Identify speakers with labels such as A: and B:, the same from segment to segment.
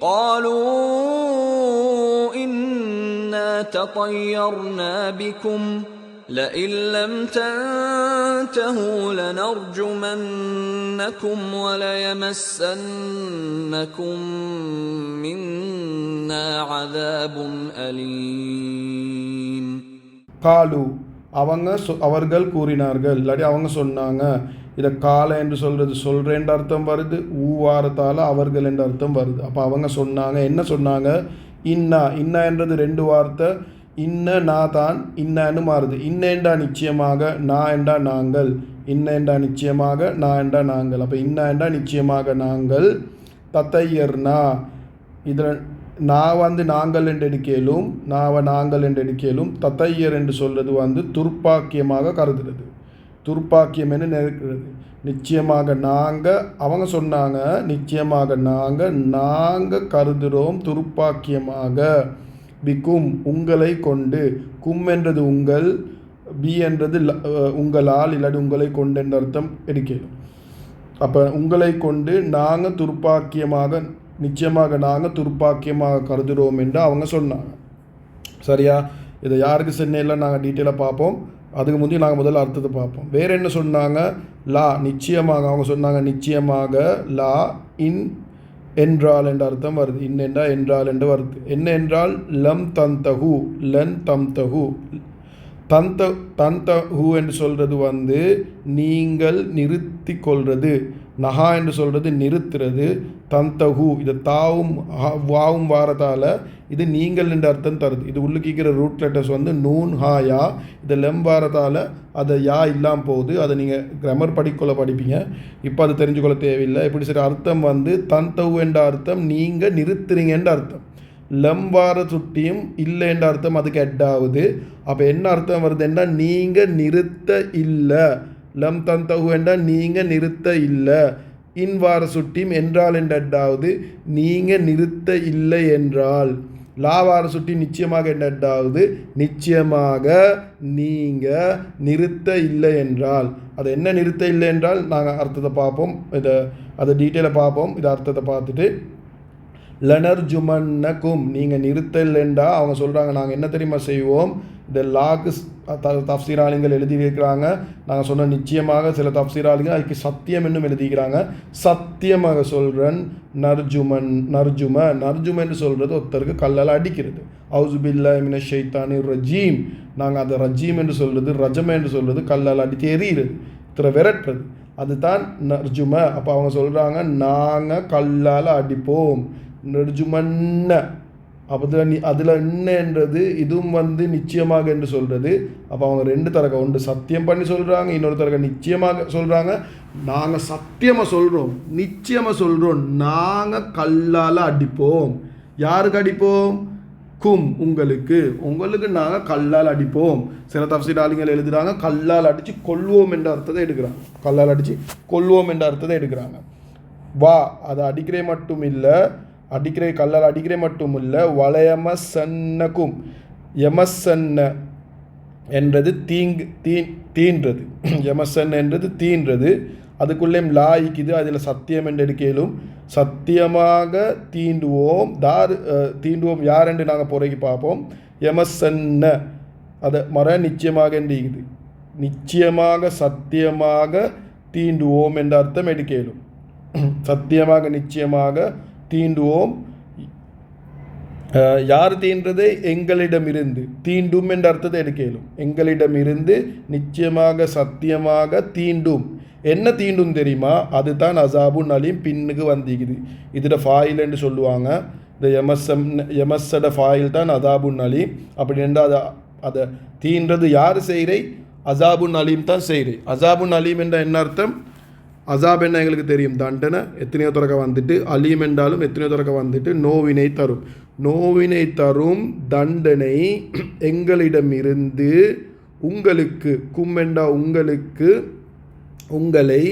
A: قالوا إنا تطيرنا بكم لئن لم تنتهوا لنرجمنكم وليمسنكم منا عذاب أليم.
B: قالوا அவர்கள் கூறினார்கள், இல்லாட்டி அவங்க சொன்னாங்க. இதை கால என்று சொல்கிறேன்ற அர்த்தம் வருது, ஊவாரத்தால் அவர்கள் என்ற அர்த்தம் வருது. அப்போ அவங்க சொன்னாங்க, என்ன சொன்னாங்க? இன்னா என்றது ரெண்டு வார்த்தை. இன்ன நான் தான் இன்னன்னு மாறுது. இன்னேண்டா நிச்சயமாக, நான் என்றா நாங்கள். இன்னேண்டா நிச்சயமாக, நான் என்றா நாங்கள். அப்போ இன்னேண்டா நிச்சயமாக நாங்கள். தத்தையர்னா இதில் நான் நாங்கள் என்று எடுக்கலும், நாங்கள் என்று எடுக்கலும். தத்தையர் என்று சொல்கிறது துர்ப்பாக்கியமாக கருதுறது. துர்ப்பாக்கியம் என்று நினைக்கிறது. நிச்சயமாக நாங்கள், அவங்க சொன்னாங்க நிச்சயமாக நாங்கள் கருதுகிறோம் துர்ப்பாக்கியமாக. பிக்கும் உங்களை கொண்டு. கும் என்றது உங்கள், பி என்றது உங்களால், இல்லாட்டி உங்களை கொண்டு என்ற அர்த்தம் எடுக்கணும். அப்போ உங்களை கொண்டு நாங்கள் துர்ப்பாக்கியமாக, நிச்சயமாக நாங்கள் துர்ப்பாக்கியமாக கருதுகிறோம் என்று அவங்க சொன்னாங்க. சரியா? இதை யாருக்கு சொன்னேன் நாங்கள் டீட்டெயிலாக பார்ப்போம். அதுக்கு முந்தைய நாங்கள் முதல்ல அர்த்தத்தை பார்ப்போம். வேறு என்ன சொன்னாங்க? லா நிச்சயமாக. அவங்க சொன்னாங்க நிச்சயமாக. லா இன் என்றால் என்ற அர்த்தம் வருது. இன் என்றால் என்று வருது. என்ன என்றால்? லம் தந்தஹு, லன் தம்தஹு. தந்தஹு என்று சொல்கிறது நீங்கள் நிறுத்தி கொள்வது. நஹா என்று சொல்கிறது நிறுத்துறது. தந்தஹு இது தாவும் வாவும் வாரத்தால் இது நீங்கள் என்ற அர்த்தம் தருது. இது உள்ளுக்கிற ரூட் லெட்டர்ஸ் நூன் ஹா யா. இது லெம் வாரத்தால் அதை யா இல்லாமல் போகுது. அதை நீங்கள் கிராமர் படிக்கொள்ள படிப்பீங்க. இப்போ அது தெரிஞ்சுக்கொள்ள தேவையில்லை. எப்படி சரி அர்த்தம் தந்தஹு என்ற அர்த்தம் நீங்கள் நிறுத்துறீங்கன்ற அர்த்தம். லம் வார சுட்டியும் இல்லை என்ற அர்த்தம் அதுக்கு எட்டாவது. அப்போ என்ன அர்த்தம் வருது என்றால் நீங்கள் நிறுத்த இல்லை. லம் தந்தஹு என்றால் நீங்கள் நிறுத்த இல்லை. இன் வார சுட்டியும் என்றால் என்ற எட்டாவது. நீங்கள் நிறுத்த இல்லை என்றால். லா வார சுட்டி நிச்சயமாக என்ற எட்டாவது. நிச்சயமாக நீங்கள் நிறுத்த இல்லை என்றால். அது என்ன நிறுத்த இல்லை என்றால் நாங்கள் அர்த்தத்தை பார்ப்போம். அதை டீட்டெயிலாக பார்ப்போம். இதை அர்த்தத்தை பார்த்துட்டு லனர்ஜுமன்னக்கும் நீங்கள் நிறுத்தலைண்டா அவங்க சொல்கிறாங்க நாங்கள் என்ன தெரியுமா செய்வோம். இந்த லாக்கு தஃப்சீராளிகள் எழுதியிருக்கிறாங்க. நாங்கள் சொன்ன நிச்சயமாக சில தஃப்சீராளிகள் அதுக்கு சத்தியம் என்னும் எழுதிக்கிறாங்க. சத்தியமாக சொல்கிறேன். நர்ஜும என்று சொல்கிறது ஒருத்தருக்கு கல்லால் அடிக்கிறது. அவுசு பில்லாஹி மினஷ் ஷைத்தானிர் ரஜீம். நாங்கள் அதை ரஜீம் என்று சொல்கிறது, ரஜம என்று சொல்கிறது கல்லால் அடித்து எறிகிறது, விரட்டுறது. அதுதான் நர்ஜும. அப்போ அவங்க சொல்கிறாங்க நாங்கள் கல்லால் அடிப்போம். நர்ஜுமன்ன. அப்போ அதில் என்னன்றது இதுவும் நிச்சயமாக என்று சொல்கிறது. அப்போ அவங்க ரெண்டு தரக ஒன்று சத்தியம் பண்ணி சொல்கிறாங்க, இன்னொரு தரக நிச்சயமாக சொல்கிறாங்க. நாங்கள் சத்தியமாக சொல்கிறோம், நிச்சயமாக சொல்கிறோம், நாங்கள் கல்லால் அடிப்போம். யாருக்கு அடிப்போம்? கும் உங்களுக்கு நாங்கள் கல்லால் அடிப்போம். சில தஃப்சீராளிகள் எழுதுகிறாங்க கல்லால் அடித்து கொல்வோம் என்ற அர்த்தத்தை எடுக்கிறாங்க. கல்லால் அடித்து கொல்வோம் என்ற அர்த்தத்தை எடுக்கிறாங்க. வா அதை அடிக்கிறே மட்டும் இல்லை, கல்லால் அடிக்கிறே மட்டும் இல்லை. வளையமசன்னக்கும். எமசன்ன என்றது தீன்றது. எமசன் என்றது தீன்றது. அதுக்குள்ளேயும் லாய்க்குது. அதில் சத்தியம் என்று எடுக்கலும். சத்தியமாக தீண்டுவோம். தீண்டுவோம் யார் என்று நாங்கள் புறக்கி பார்ப்போம். எமசன்ன அதை நிச்சயமாக என்று நிச்சயமாக சத்தியமாக தீண்டுவோம் என்ற அர்த்தம் எடுக்கலும். சத்தியமாக நிச்சயமாக தீண்டுவோம். யார் தீன்றது? எங்களிடமிருந்து. தீண்டும் என்ற அர்த்தத்தை எடுக்கலும். எங்களிடமிருந்து நிச்சயமாக சத்தியமாக தீண்டும். என்ன தீண்டும் தெரியுமா? அதுதான் அசாபுன் அலீம் பின்னுக்கு வந்திக்குது. இதில் ஃபாயில் என்று சொல்லுவாங்க. இந்த எமஸ்ஸட ஃபாயில் தான் அசாபுன் அலீம். அப்படி என்றால் அதை தீன்றது யார் செய்கிறை? அசாபுன் அலீம் தான் செய்கிறை. அசாபுன் அலீம் என்ற என்ன அர்த்தம்? அசாப் என்ன எங்களுக்கு தெரியும், தண்டனை. எத்தனையோ தரக்க அலீம் என்றாலும் எத்தனையோ தரக்க நோவினை தரும். நோவினை தரும் தண்டனை எங்களிடமிருந்து உங்களுக்கு, கும்மெண்டா உங்களுக்கு, உங்களை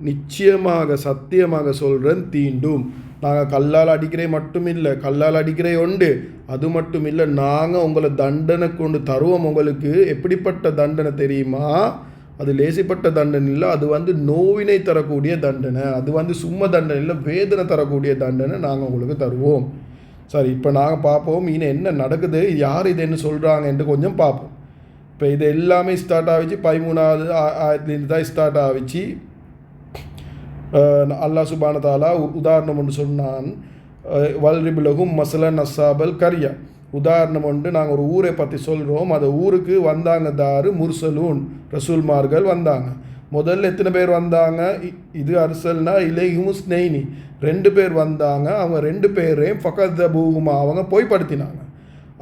B: நிச்சயமாக சத்தியமாக சொல்கிறேன் தீண்டும். நாங்கள் கல்லால் அடிக்கிறே மட்டும் இல்லை, கல்லால் அடிக்கிறே உண்டு. அது மட்டும் இல்லை, நாங்கள் உங்களை தண்டனை கொண்டு தருவோம். உங்களுக்கு எப்படிப்பட்ட தண்டனை தெரியுமா? அது லேசிப்பட்ட தண்டனை இல்லை, அது வந்து நோவினை தரக்கூடிய தண்டனை, அது வந்து சும்மா தண்டனை இல்லை, வேதனை தரக்கூடிய தண்டனை நாங்கள் உங்களுக்கு தருவோம். சரி, இப்போ நாங்கள் பார்ப்போம் இன்னும் என்ன நடக்குது, யார் இது என்ன சொல்கிறாங்கன்ட்டு கொஞ்சம் பார்ப்போம். இப்போ இது எல்லாமே ஸ்டார்ட் ஆகிச்சு 13வது ஆயத்துலேருந்து தான் ஸ்டார்ட் ஆகிச்சு. அல்லாஹ் சுப்ஹானஹு வ தஆலா உதாரணம் ஒன்று சொன்னான், வல்ரிபுலகும் மசலன் அஸ்ஸாபல் கரியா. உதாரணம் ஒன்று நாங்கள் ஒரு ஊரை பற்றி சொல்கிறோம், அந்த ஊருக்கு வந்தாங்க தாரு முர்சலூன், ரசூல்மார்கள் வந்தாங்க. முதல்ல எத்தனை பேர் வந்தாங்க, இது அர்சல்னா இலைஹும் ஸ்னெய்னி, 2 பேர் வந்தாங்க. அவங்க 2 பேரையும் ஃபகத் பூகுமா, அவங்க போய் படுத்தினாங்க.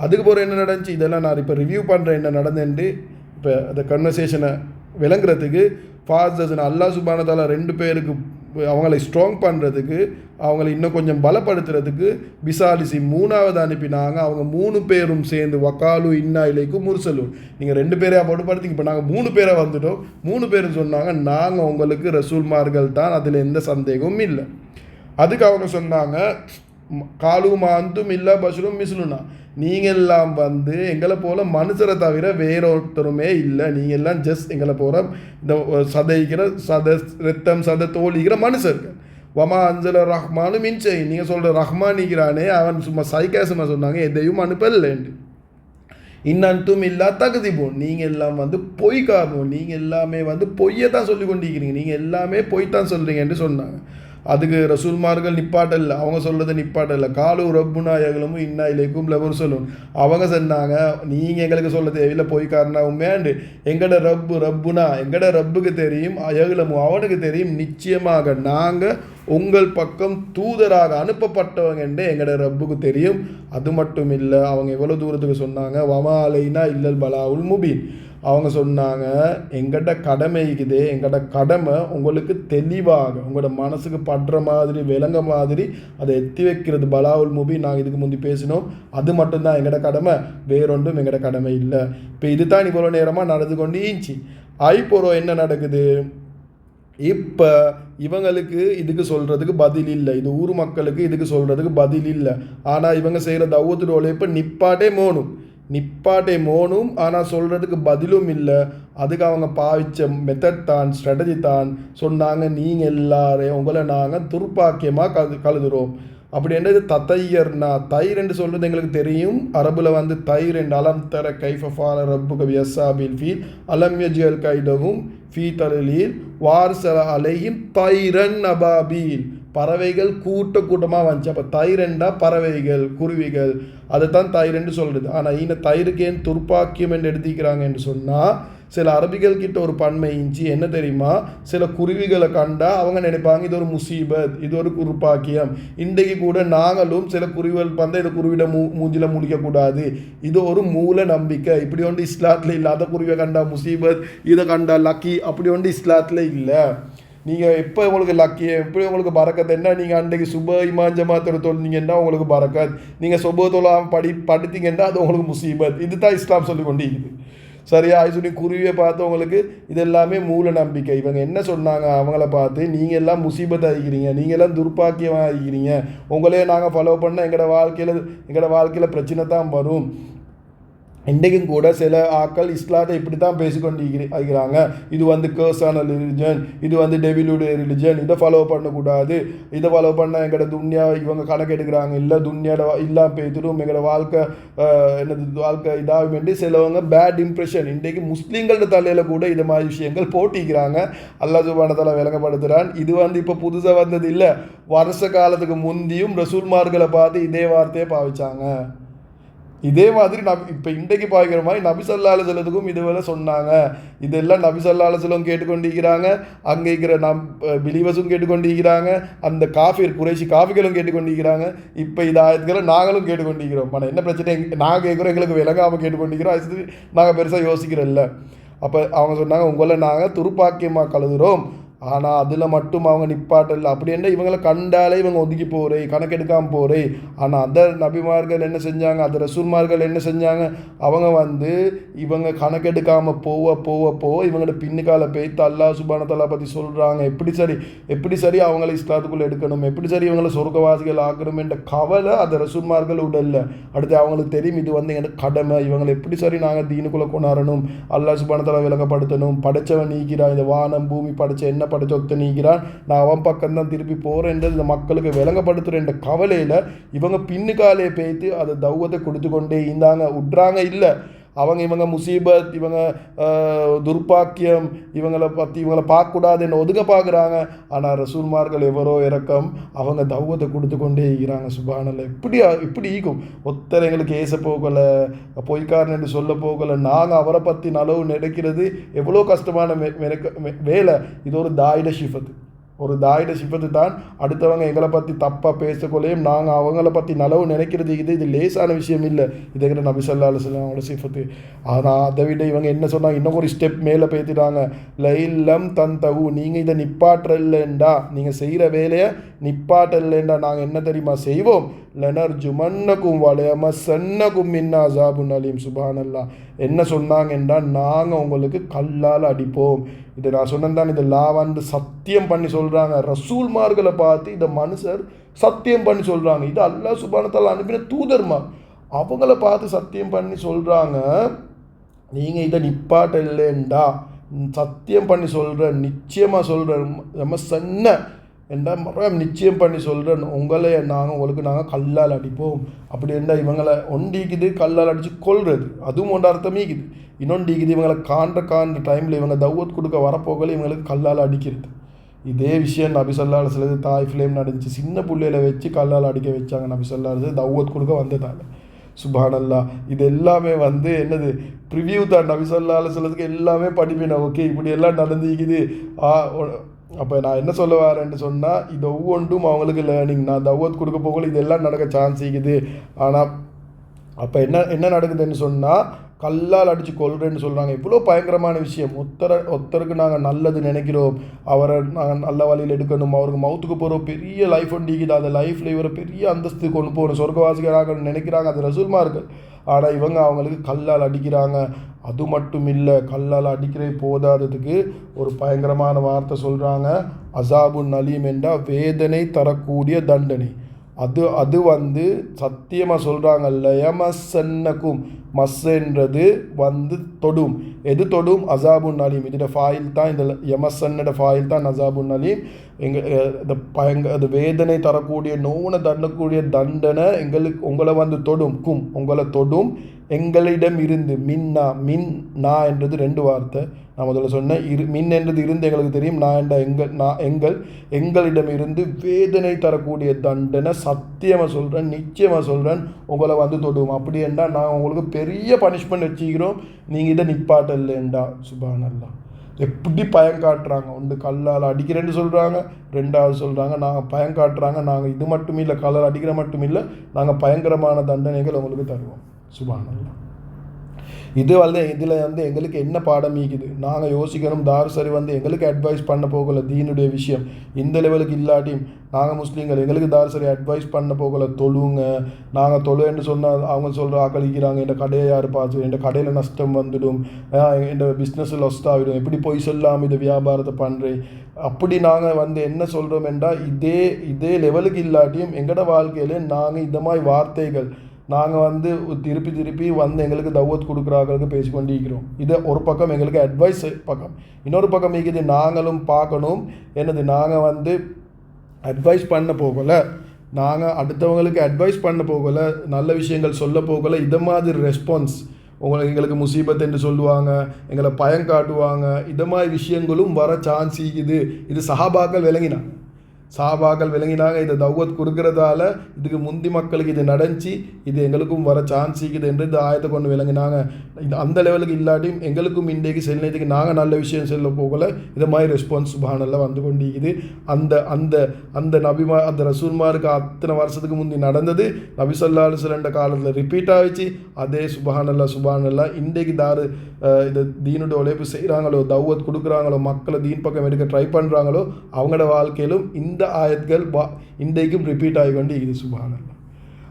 B: அதுக்கு பிறகு என்ன நடந்துச்சு, இதெல்லாம் நான் இப்போ ரிவ்யூ பண்ணுறேன் என்ன நடந்துட்டு. இப்போ அந்த கன்வர்சேஷனை விளங்குறதுக்கு ஃபாஸ்டஸ்னு அல்லாஹ் சுப்ஹானஹு வ தஆலா 2 பேருக்கு அவங்களை ஸ்ட்ராங் பண்ணுறதுக்கு, அவங்களை இன்னும் கொஞ்சம் பலப்படுத்துறதுக்கு பிசாலிசி 3வது அனுப்பினாங்க. அவங்க 3 பேரும் சேர்ந்து வக்காலு இன்னா இலைக்கும் முர்சலூன், நீங்கள் 2 பேரையா போட்டு படுத்திங்க, இப்போ நாங்கள் 3 பேரை வந்துட்டோம். 3 பேரும் சொன்னாங்க நாங்கள் உங்களுக்கு ரசூல்மார்கள் தான், அதில் எந்த சந்தேகமும் இல்லை. அதுக்கு அவங்க சொன்னாங்க காலுமாந்தும் இல்லா பஷரும் மிஸ்லுனா, நீங்கள் எல்லாம் வந்து எங்களை போல் மனுஷரை தவிர வேறொருத்தருமே இல்லை, நீங்கள் எல்லாம் ஜஸ்ட் எங்களை போகிற இந்த சதைக்கிற ரத்தம் தோழிக்கிற மனுஷர்கள். வமா அஞ்சல ரஹ்மானு மின்சை, நீங்கள் சொல்கிற ரஹ்மான் நிற்கிறானே அவன் சும்மா சைக்காசமாக சொன்னாங்க எதையும் அனுப்பலேண்டு. இன்னும் இல்லா தகுதிப்போம், நீங்கள் எல்லாம் வந்து பொய்க்காகும், நீங்கள் எல்லாமே வந்து பொய்யை தான் சொல்லி கொண்டிருக்கிறீங்க, நீங்கள் எல்லாமே பொய் தான் சொல்கிறீங்கன்னு சொன்னாங்க. அதுக்கு ரசூல்மார்கள் நிப்பாட்டல்ல, அவங்க சொல்கிறது நிப்பாட்டல்ல. காலு ரப்புனா எங்களும் இன்னா இலைக்கும் லெவர் சொல்லும், அவங்க சொன்னாங்க நீங்கள் எங்களுக்கு சொல்ல தேவையில்லை, போய்க்காரனா உண்மையாண்டு எங்கட ரப்புனா எங்கட ரப்புக்கு தெரியும், எகுலமும் அவனுக்கு தெரியும், நிச்சயமாக நாங்கள் உங்கள் பக்கம் தூதராக அனுப்பப்பட்டவங்கன்றே எங்கட ரப்புக்கு தெரியும். அது மட்டும் இல்லை, அவங்க எவ்வளோ தூரத்துக்கு சொன்னாங்க, வமா அலைனா இல்லல் பலாவுல் முபீன், அவங்க சொன்னாங்க எங்கள்கிட்ட கடமை இருக்குது, எங்கள்கிட்ட கடமை உங்களுக்கு தெளிவாக உங்களோட மனசுக்கு படுற மாதிரி விளங்க மாதிரி அதை எத்தி வைக்கிறது பலாவுல் முபி. நாங்கள் இதுக்கு முந்தி பேசினோம், அது மட்டும்தான் எங்கள்ட கடமை, வேறொன்றும் எங்கள்ட கடமை இல்லை. இப்போ இது தான் இவ்வளோ நேரமாக நடந்து கொண்டு ஈஞ்சி ஐப்போரோ என்ன நடக்குது, இப்போ இவங்களுக்கு இதுக்கு சொல்கிறதுக்கு பதில் இல்லை, இது ஊர் மக்களுக்கு இதுக்கு சொல்கிறதுக்கு பதில் இல்லை. ஆனால் இவங்க செய்கிற தௌவத்துடைய உழைப்பை நிப்பாட்டே மோனும், ஆனால் சொல்கிறதுக்கு பதிலும் இல்லை. அதுக்கு அவங்க பாவிச்ச மெத்தட் தான், ஸ்ட்ராட்டஜி தான். சொன்னாங்க நீங்கள் எல்லாரையும் உங்களை நாங்கள் துர்ப்பாக்கியமாக கழுதுறோம். அப்படி என்றது தத்தையர்னா தயிர் என்று சொல்கிறது எங்களுக்கு தெரியும். அரபில் வந்து தயிர் என்று அலம் தர கைஃபால ரப்புக வியசாபில் ஃபீல் அலம் யஜ்அல் கைதஹும் ஃபீ தலீல் வார்சல அலைஹிம் தைரன் அபாபீல், பறவைகள் கூட்டமாக வந்துச்சு. அப்போ தைரண்டா பறவைகள் குருவிகள், அதை தான் தைரண்டு சொல்கிறது. ஆனால் இந்த தயிருக்கு ஏன் துர்ப்பாக்கியம் என்று எடுத்துக்கிறாங்க என்று சொன்னால், சில அரபிகள் கிட்ட ஒரு பன்மை இஞ்சி என்ன தெரியுமா, சில குருவிகளை கண்டா அவங்க நினைப்பாங்க இது ஒரு முசீபத், இது ஒரு துர்ப்பாக்கியம். இன்றைக்கு கூட நாங்களும் சில குருவிகள் பார்த்தா இதை குருவிட மூஞ்சில முடிக்கக்கூடாது, இது ஒரு மூல நம்பிக்கை. இப்படி ஒன்று இஸ்லாத்தில் இல்லை. அதை குருவியை கண்டா முசீபத், இதை கண்டா லக்கி, அப்படி ஒன்று இஸ்லாத்தில் இல்லை. நீங்கள் எப்போ உங்களுக்கு லக்கி, எப்படி உங்களுக்கு பறக்கத் என்ன, நீங்கள் அன்றைக்கு சுப இமான் ஜமாத்தோட தொழுந்தீங்கன்னா உங்களுக்கு பறக்கத், நீங்கள் சுப தொழாமல் படித்தீங்கன்னா அது உங்களுக்கு முசீபத். இது தான் இஸ்லாம் சொல்லி கொண்டு இருக்குது. சரியா சொல்லி குருவியை பார்த்து உங்களுக்கு இது எல்லாமே மூல நம்பிக்கை. இவங்க என்ன சொன்னாங்க, அவங்கள பார்த்து நீங்கள் எல்லாம் முசீபத் ஆகிக்கிறீங்க, நீங்கள் எல்லாம் துர்ப்பாக்கியமாக ஆகிக்கிறீங்க, உங்களே நாங்கள் ஃபாலோ பண்ணால் எங்களோட வாழ்க்கையில் பிரச்சனை தான் வரும். இன்றைக்கும் கூட சில ஆக்கள் இஸ்லாத்தை இப்படி தான் பேசிக்கொண்டிருக்கிறாங்க, இது வந்து கேர்ஸான ரிலிஜன், இது வந்து டெவிலுடைய ரிலிஜன், இதை ஃபாலோ பண்ணக்கூடாது, இதை ஃபாலோ பண்ணால் எங்களோட துன்யா இவங்க கணக்கு எடுக்கிறாங்க, இல்லை துன்யாவோட இல்லாமல் பேத்துடும் எங்களோட வாழ்க்கை இதாகும் என்று சிலவங்க பேட் இம்ப்ரெஷன் இன்றைக்கு முஸ்லீம்களோட தலையில் கூட இது மாதிரி விஷயங்கள் போட்டிக்கிறாங்க. அல்லாஹ் சுப்ஹானஹு வ தஆலா விளங்கப்படுத்துகிறான். இது வந்து இப்போ புதுசாக வந்தது இல்லை, வருஷ காலத்துக்கு முந்தியும் ரசூல்மார்களை பார்த்து இதே வார்த்தையை பாவிச்சாங்க. இதே மாதிரி இப்போ இன்றைக்கு பார்க்குற மாதிரி நபி ஸல்லல்லாஹு அலைஹி வஸல்லத்துக்கும் இதுவரை சொன்னாங்க. இதெல்லாம் நபி ஸல்லல்லாஹு அலைஹி வஸல்லம் கேட்டுக்கொண்டிருக்கிறாங்க, அங்கே இருக்கிற பிலீவர்ஸும் கேட்டுக்கொண்டிருக்கிறாங்க, அந்த குறைஷி காஃபிகளும் கேட்டுக்கொண்டிருக்கிறாங்க. இப்போ இது ஆயத்துக்களை நாங்களும் கேட்டுக்கொண்டிருக்கிறோம். ஆனால் என்ன பிரச்சனை, நாங்கள் கேட்குறோம், எங்களுக்கு விளங்காமல் கேட்டுக்கொண்டிருக்கிறோம், அது நாங்கள் பெருசாக யோசிக்கிறோம்ல. அப்போ அவங்க சொன்னாங்க உங்களை நாங்கள் துர்ப்பாக்கியமாக கழுதுறோம். ஆனால் அதில் மட்டும் அவங்க நிப்பாட்டல. அப்படின்னா இவங்களை கண்டாலே இவங்க ஒதுக்கி போகிறே, கணக்கெடுக்காமல் போகிறே. ஆனால் அந்த நபிமார்கள் என்ன செஞ்சாங்க, அந்த ரசூல்மார்கள் என்ன செஞ்சாங்க, அவங்க வந்து இவங்க கணக்கெடுக்காமல் போக இவங்களோட பின்னுக்கால பேய்த்து அல்லாஹ் சுப்ஹானஹு வ தஆலா பற்றி சொல்கிறாங்க. எப்படி சரி அவங்கள இஸ்லாத்துக்குள்ளே எடுக்கணும், எப்படி சரி இவங்களை சொர்க்கவாசிகள் ஆக்கணும் என்ற கவலை அந்த ரசூல்மார்கள் உடல்ல. அடுத்து அவங்களுக்கு தெரியும் இது வந்து எங்களுக்கு கடமை, இவங்களை எப்படி சரி நாங்கள் தீனுக்குள்ளே கொண்டாடணும், அல்லாஹ் சுப்ஹானஹு வ தஆலா விளங்கப்படுத்தணும். படைச்சவன் நீக்கிறான், இந்த வானம் பூமி படைச்ச என்ன படைச்ச ஒத்த நீக்கிறான், நான் அவன் பக்கம்தான் திருப்பி போகிறேன்றது இந்த மக்களுக்கு விளங்கப்படுத்துகிறேன் என்ற கவலையில் இவங்க பின்னுக்காலே பேய்த்து அதை தௌவத்தை கொடுத்து கொண்டே இருந்தாங்க. விட்றாங்க இல்லை, இவங்க முசீபத், இவங்க துர்பாக்கியம், இவங்களை பார்க்கக்கூடாதுன்னு ஒதுக்க பார்க்குறாங்க. ஆனால் ரசூல்மார்கள் எவரோ இறக்கம் அவங்க தௌவத்தை கொடுத்து கொண்டே இருக்கிறாங்க. சுப்ஹானல்லாஹ். இப்படி ஈக்கும் ஒருத்தர் எங்களுக்கு ஏச போகலை, பொய்க்காரன் என்று சொல்ல போகலை, நாங்கள் அவரை பற்றி நலவு நினைக்கிறது எவ்வளோ கஷ்டமான வேலை. இது ஒரு தாயிட ஷிஃபத்து, ஒரு தாயிட சிஃபத்து தான். அடுத்தவங்க எங்களை பற்றி தப்பாக பேசக்கொள்ளையும் நாங்கள் அவங்கள பற்றி நலவு நினைக்கிறது இது லேசான விஷயம் இல்லை. இதுங்கிற நபி ஸல்லல்லாஹு அலைஹி வஸல்லம் அவங்களோட சிஃபத்து. ஆனால் அதை விட இவங்க என்ன சொன்னாங்க, இன்னும் ஒரு ஸ்டெப் மேலே பேத்திட்டாங்க. லைல்லம் தந்தவு, நீங்கள் இதை நிப்பாட்டலைண்டா, நீங்கள் செய்கிற வேலையை நிப்பாட்டலைண்டா நாங்கள் என்ன தெரியுமா செய்வோம், லனர்ஜுமன்னகும் வலயமஸன்னகும் மின்னா அஸாபுன் அலீம். சுப்ஹானல்லாஹ். என்ன சொன்னாங்கன்னா நாங்கள் உங்களுக்கு கல்லால் அடிப்போம். இதை நான் சொன்னேன், இதை லாவாண்டு சத்தியம் பண்ணி சொல்கிறாங்க. ரசூல்மார்களை பார்த்து இதை மனுஷர் சத்தியம் பண்ணி சொல்கிறாங்க. இது அல்லாஹ் சுப்ஹானஹு வ தஆலா அனுப்பின தூதர்மா, அவங்கள பார்த்து சத்தியம் பண்ணி சொல்கிறாங்க, நீங்கள் இதை நிப்பாட்ட இல்லைண்டா சத்தியம் பண்ணி சொல்கிறேன், நிச்சயமாக சொல்கிறேன், நம்ம சொன்ன என்றால் மரம் நிச்சயம் பண்ணி சொல்கிறேன், உங்களுக்கு நாங்கள் கல்லால் அடிப்போம். அப்படி இருந்தால் இவங்களை ஒண்டிக்குது கல்லால் அடித்து கொள்வது, அதுவும் ஒன்று அர்த்தமீக்குது. இன்னொன்றிக்குது இவங்களை காண்ற டைமில் இவங்க தௌவத் கொடுக்க வரப்போகல இவங்களுக்கு கல்லால் அடிக்கிறது. இதே விஷயம் நபி ஸல்லல்லாஹு அலைஹி வஸல்லம் தாயிஃப்லேயும் நடந்துச்சு. சின்ன பிள்ளையில வச்சு கல்லால் அடிக்க வச்சாங்க நபி ஸல்லல்லாஹு அலைஹி வஸல்லம் தௌவத் கொடுக்க வந்ததால். சுப்ஹானல்லாஹ். இது எல்லாமே வந்து என்னது ப்ரிவியூ தான். நபி ஸல்லல்லாஹு அலைஹி வஸல்லத்துக்கு எல்லாமே படிப்பினா ஓகே இப்படி எல்லாம் நடந்துக்குது. அப்போ நான் என்ன சொல்ல வரேன்னு சொன்னால், இது ஒவ்வொன்றும் அவங்களுக்கு லேர்னிங். நான் தௌவத் கொடுக்க போகல இதெல்லாம் நடக்க சான்ஸ் இருக்குது. ஆனால் அப்போ என்ன நடக்குதுன்னு சொன்னால், கல்லால் அடித்து கொள்றேன்னு சொல்கிறாங்க. இவ்வளோ பயங்கரமான விஷயம். ஒருத்தருக்கு நாங்கள் நல்லது நினைக்கிறோம், அவரை நாங்கள் நல்ல வழியில் எடுக்கணும், அவருக்கு மவுத்துக்கு போகிறோம், பெரிய லைஃப் ஒண்டிக்குது, அந்த லைஃப்பில் இவரை பெரிய அந்தஸ்து கொண்டு போகணும், சொர்க்கவாசிகளாக நினைக்கிறாங்க அது ரசூல்மார்கள். ஆனால் இவங்க அவங்களுக்கு கல்லால் அடிக்கிறாங்க. அது மட்டும் இல்லை, கல்லால் அடிக்கிறே போதாததுக்கு ஒரு பயங்கரமான வார்த்தை சொல்கிறாங்க, அஸாபுன் அலீம் என்றால் வேதனை தரக்கூடிய தண்டனை. அது வந்து சத்தியமாக சொல்கிறாங்க, லயமஸன்னகும், மஸ்ன்றது வந்து தொடும். எது தொடும்? அஸாபுன் அலீம். இதோட ஃபாயில் தான், இந்த யமஸன்னோட ஃபாயில் தான் அஸாபுன் அலீம். அது வேதனை தரக்கூடிய நோனை தண்டக்கூடிய தண்டனை உங்களை வந்து தொடும். உங்களை தொடும். எங்களிடம் இருந்து மின் நா என்றது ரெண்டு வார்த்தை. நான் முதல்ல சொன்னேன், மின் என்றது இருந்து எங்களுக்கு தெரியும், எங்களிடம் இருந்து வேதனை தரக்கூடிய தண்டனை சத்தியமாக சொல்கிறேன், நிச்சயமாக சொல்கிறேன், உங்களை வந்து தொடுவோம். அப்படி என்றால் நான் உங்களுக்கு பெரிய பனிஷ்மெண்ட் வச்சுக்கிறோம், நீங்கள் இதை நிப்பாட்டல்லேண்டா. சுப்ஹானல்லாஹ். எப்படி பயம் காட்டுறாங்க. ஒன்று கல்லால் அடிக்கிறேன்னு சொல்கிறாங்க, ரெண்டாவது சொல்கிறாங்க நாங்கள் பயம் காட்டுறாங்க, நாங்கள் இது மட்டும் இல்லை கல்லால் அடிக்கிற மட்டும் இல்லை, நாங்கள் பயங்கரமான தண்டனைகள் உங்களுக்கு தருவோம். சுப்ஹானல்லாஹ். இதில் வந்து எங்களுக்கு என்ன பாடம் ஈக்குது நாங்கள் யோசிக்கணும். தார்சரி வந்து எங்களுக்கு அட்வைஸ் பண்ண போகலை தீனுடைய விஷயம் இந்த லெவலுக்கு இல்லாட்டியும் நாங்கள் முஸ்லீம்கள் எங்களுக்கு தார்சரி அட்வைஸ் பண்ண போகலை, தொழுங்க. நாங்கள் தொழுன்னு சொன்னால் அவங்க சொல்கிற ஆக்களிக்கிறாங்க, என் கடையை யார் பார்த்து, என் கடையில் நஷ்டம் வந்துடும், என் பிஸ்னஸ் லாஸ்ட் ஆகிடும், எப்படி போய் சொல்லாமல் இந்த வியாபாரத்தை பண்ணுறேன். அப்படி நாங்கள் வந்து என்ன சொல்கிறோம் என்றால், இதே லெவலுக்கு இல்லாட்டியும் எங்களோட வாழ்க்கையில் நாங்கள் இந்த மாதிரி வார்த்தைகள் நாங்கள் வந்து திருப்பி வந்து எங்களுக்கு தௌவத் கொடுக்குறாங்களுக்கு பேசிக்கொண்டிருக்கிறோம். இதை ஒரு பக்கம் எங்களுக்கு அட்வைஸ் பக்கம், இன்னொரு பக்கம் இருக்குது நாங்களும் பார்க்கணும் என்னது, நாங்கள் வந்து அட்வைஸ் பண்ண போகலை, நாங்கள் அடுத்தவங்களுக்கு அட்வைஸ் பண்ண போகலை, நல்ல விஷயங்கள் சொல்ல போகலை. இதை மாதிரி ரெஸ்பான்ஸ் எங்களுக்கு முசீபத் என்று சொல்லுவாங்க, எங்களை பயம் காட்டுவாங்க, இதை மாதிரி விஷயங்களும் வர சான்ஸ் இருக்குது. இது சஹாபாக்கள் விளங்கினாங்க. சாபாக்கள் விளங்கினாங்க இதை தௌவத் கொடுக்கறதால இதுக்கு முந்தி மக்களுக்கு இது நடந்துச்சு, இது எங்களுக்கும் வர சான்ஸ் இருக்குது என்று இந்த ஆயத்தை கொண்டு விளங்கினாங்க. அந்த லெவலுக்கு இல்லாட்டியும் எங்களுக்கும் இன்றைக்கு செல்லினத்துக்கு நாங்கள் நல்ல விஷயம் செல்ல போகல இதை மாதிரி ரெஸ்பான்ஸ் சுப்ஹானல்லாஹ் வந்து கொண்டிருக்குது. அந்த அந்த அந்த நபிமா அந்த ரசூல்மாருக்கு அத்தனை வருஷத்துக்கு முந்தி நடந்தது நபி ஸல்லல்லாஹு அலைஹி வஸல்லம் காலத்தில் ரிப்பீட் ஆகிச்சு. அதே சுப்ஹானல்லாஹ் இன்றைக்கு இந்த தீனுடைய உழைப்பு செய்கிறாங்களோ, தௌவத் கொடுக்குறாங்களோ, மக்களை தீன் பக்கம் எடுக்க ட்ரை பண்ணுறாங்களோ, அவங்களோட வாழ்க்கையிலும் இந்த ஆயத்கள் இன்றைக்கும் ரிப்பீட் ஆகி கொண்டு இது சுப்ஹானல்லாஹ்.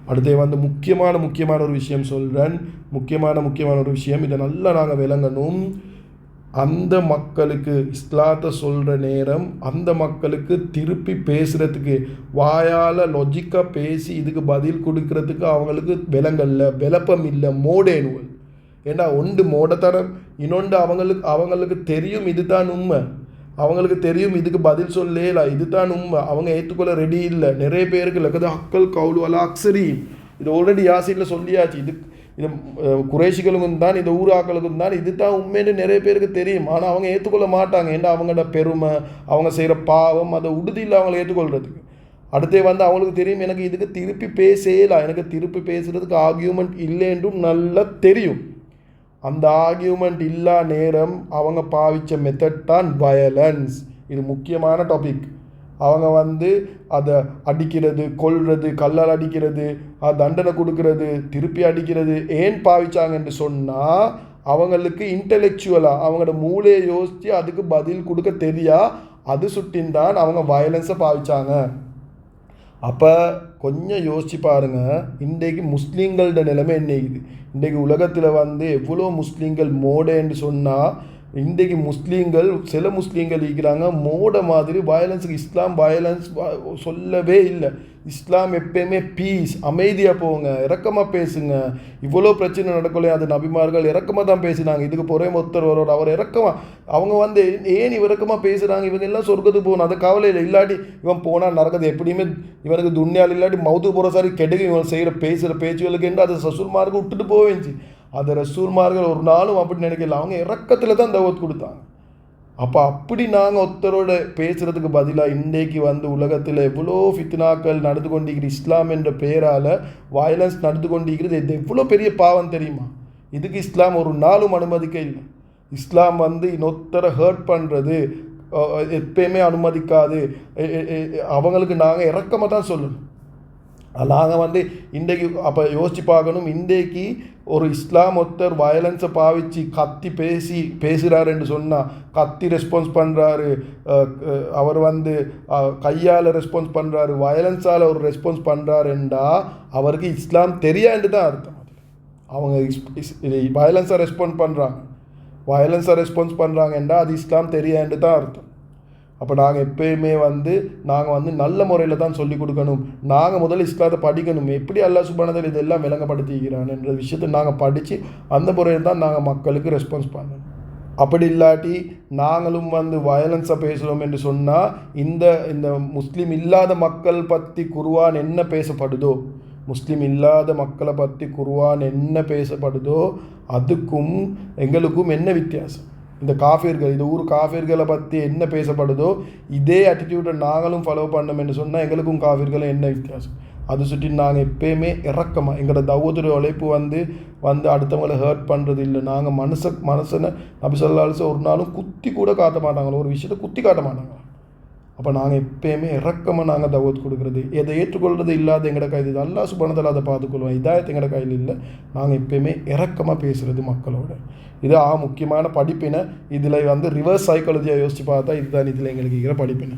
B: அடுத்து வந்து முக்கியமான ஒரு விஷயம் சொல்கிறேன். முக்கியமான ஒரு விஷயம், இதை நல்லா நாங்கள் விளங்கணும். அந்த மக்களுக்கு இஸ்லாத்தை சொல்கிற நேரம் அந்த மக்களுக்கு திருப்பி பேசுகிறதுக்கு வாயால் லொஜிக்காக பேசி இதுக்கு பதில் கொடுக்கறதுக்கு அவங்களுக்கு விளப்பம் இல்லை, மோடேனுவல். ஏன்னா ஒன்று மோடத்தனம், இன்னொன்று அவங்களுக்கு தெரியும் இதுதான் உண்மை, அவங்களுக்கு தெரியும் இதுக்கு பதில் சொல்லல, இதுதான் உண்மை, அவங்க ஏற்றுக்கொள்ள ரெடி இல்லை. நிறைய பேருக்கு லக்கது அக்கல் கவுலு அலா அக்ஸரி, இது ஆல்ரெடி யாசிரில் சொல்லியாச்சு. இது குறைஷிகளுக்கும் தான், இந்த ஊராக்களுக்கும் தான் இதுதான் உண்மைன்னு நிறைய பேருக்கு தெரியும். ஆனால் அவங்க ஏற்றுக்கொள்ள மாட்டாங்க. ஏன்னா அவங்களோட பெருமை, அவங்க செய்கிற பாவம், அதை உறுதியில் அவங்கள ஏற்றுக்கொள்கிறதுக்கு. அடுத்தே வந்து அவங்களுக்கு தெரியும் எனக்கு இதுக்கு திருப்பி பேசலாம், எனக்கு திருப்பி பேசுகிறதுக்கு ஆர்கியூமெண்ட் இல்லைன்றும் நல்லா தெரியும். அந்த ஆர்கியூமெண்ட் இல்லா நேரம் அவங்க பாவித்த மெத்தட் தான் வயலன்ஸ். இது முக்கியமான டாபிக். அவங்க வந்து அதை அடிக்கிறது, கொல்றது, கல்லால் அடிக்கிறது, தண்டனை கொடுக்கறது, திருப்பி அடிக்கிறது ஏன் பாவிச்சாங்கன்னு சொன்னால் அவங்களுக்கு இன்டெலெக்சுவலாக அவங்களோட மூளையை யோசித்து அதுக்கு பதில் கொடுக்க தெரியா, அது சுட்டின் தான் அவங்க வயலன்ஸை பாவிச்சாங்க. அப்போ கொஞ்சம் யோசிச்சு பாருங்கள், இன்றைக்கு முஸ்லீம்களோட நிலைமை என்ன இது. இன்றைக்கு உலகத்தில் வந்து எவ்வளோ முஸ்லீம்கள் மோடேன்னு சொன்னால், இன்றைக்கு முஸ்லீம்கள் சில முஸ்லீம்கள் இருக்கிறாங்க மோட மாதிரி வயலன்ஸுக்கு. இஸ்லாம் வயலன்ஸ் சொல்லவே இல்லை. இஸ்லாம் எப்பயுமே பீஸ், அமைதியாக போங்க, இறக்கமாக பேசுங்க. இவ்வளோ பிரச்சனை நடக்கலையே, அது நபிமார்கள் இறக்கமாக தான் பேசினாங்க. இதுக்கு பொறே ஒருத்தர் வரோட அவர் இறக்கமாக, அவங்க வந்து ஏன் இறக்கமாக பேசுகிறாங்க, இவங்க எல்லாம் சொர்க்கத்துக்கு போகணும், அது கவலை இல்லை. இல்லாட்டி இவன் போனால் நடக்குது எப்படியுமே இவனுக்கு துன்யால் இல்லாட்டி மவுத்து போகிற சாரி கெடுக்கு இவன் செய்கிற பேசுகிற பேச்சுகளுக்கு என்று அதை ரசூல்மார்கள் விட்டுட்டு போவேஞ்சி. அதை ரசூல்மார்கள் ஒரு நாளும் அப்படி நினைக்கல. அவங்க இறக்கத்தில் தான் தௌவத் கொடுத்தாங்க. அப்போ அப்படி நாங்கள் ஒருத்தரோட பேசுகிறதுக்கு பதிலாக இன்றைக்கு வந்து உலகத்தில் எவ்வளோ ஃபித்னாக்கள் நடந்து கொண்டிருக்கிற இஸ்லாம் என்ற பெயரால் வயலன்ஸ் நடந்து கொண்டிருக்கிறது. இது எவ்வளோ பெரிய பாவம் தெரியுமா. இதுக்கு இஸ்லாம் ஒரு நாளும் அனுமதிக்க இல்லை. இஸ்லாம் வந்து இன்னொருத்தரை ஹர்ட் பண்ணுறது எப்பயுமே அனுமதிக்காது. அவங்களுக்கு நாங்கள் இறக்கமாக தான் சொல்லணும். நாங்கள் வந்து இன்றைக்கு அப்போ யோசித்து பார்க்கணும். இன்றைக்கு ஒரு இஸ்லாம் ஒருத்தர் வயலன்ஸை பாவிச்சு கத்தி பேசுகிறாருன்னு சொன்னால் கத்தி ரெஸ்பான்ஸ் பண்ணுறாரு, அவர் வந்து கையால் ரெஸ்பான்ஸ் பண்ணுறாரு, வயலன்ஸால் ஒரு ரெஸ்பான்ஸ் பண்ணுறாருண்டா அவருக்கு இஸ்லாம் தெரியாண்டு தான் அர்த்தம். அவங்க வயலன்ஸை ரெஸ்பான்ஸ் பண்ணுறாங்கன்றா அது இஸ்லாம் தெரியாண்டு தான் அர்த்தம். அப்போ நாங்கள் எப்பயுமே வந்து நல்ல முறையில் தான் சொல்லிக் கொடுக்கணும். நாங்கள் முதல்ல இஸ்லாத்தை படிக்கணும். எப்படி அல்லாஹ் சுப்ஹானஹு வ தஆலா இதெல்லாம் விளங்கப்படுத்திக்கிறான் என்ற விஷயத்தை நாங்கள் படித்து அந்த முறையில் தான் நாங்கள் மக்களுக்கு ரெஸ்பான்ஸ் பண்ணணும். அப்படி இல்லாட்டி நாங்களும் வந்து வயலன்ஸை பேசுகிறோம் என்று சொன்னால் இந்த முஸ்லீம் இல்லாத மக்கள் பற்றி குர்ஆன் என்ன பேசப்படுதோ, முஸ்லீம் இல்லாத மக்களை பற்றி குர்ஆன் என்ன பேசப்படுதோ அதுக்கும் எங்களுக்கும் என்ன வித்தியாசம். இந்த காஃபிர்கள், இந்த ஊர் காஃபிர்களை பற்றி என்ன பேசப்படுதோ இதே ஆட்டிடியூடை நாங்களும் ஃபாலோ பண்ணோம் என்று சொன்னால் எங்களுக்கும் காஃபிர்களை என்ன வித்தியாசம். அது சுற்றி நாங்கள் எப்பயுமே இறக்கமாக எங்களோட தௌவத்துடைய உழைப்பு வந்து அடுத்தவங்களை ஹர்ட் பண்ணுறது இல்லை. நாங்கள் மனசனை நபி ஸல்லல்லாஹு அலைஹி வஸல்லம் ஒரு நாளும் குத்தி கூட காட்ட மாட்டாங்களோ, ஒரு விஷயத்தை குத்தி காட்ட மாட்டாங்க. அப்போ நாங்கள் எப்பயுமே இறக்கமாக நாங்கள் தௌவத் கொடுக்குறது, எதை ஏற்றுக்கொள்வது இல்லாத எங்களோட கையில் இது அல்லாஹ் சுப்ஹானஹு வ தஆலா அதை பார்த்துக்கொள்வோம். இதாயத்து எங்களோட கையில் இல்லை. நாங்கள் எப்பயுமே இறக்கமாக பேசுகிறது மக்களோட. இது முக்கியமான படிப்பினை. இதில் வந்து ரிவர்ஸ் சைக்காலஜியாக யோசித்து பார்த்தா இதுதான் இதில் எங்களுக்கு இருக்கிற படிப்பினை.